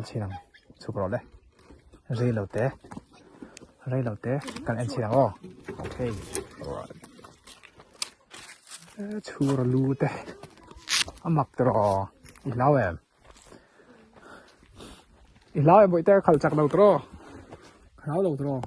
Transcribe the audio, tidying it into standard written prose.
chi năng chụp rồi đấy rây lâu té cần anh chi năng ô ok alright chua rồi lu té mặc rồi lâu em bội té khẩu chặt đầu trò khẩu đầu trò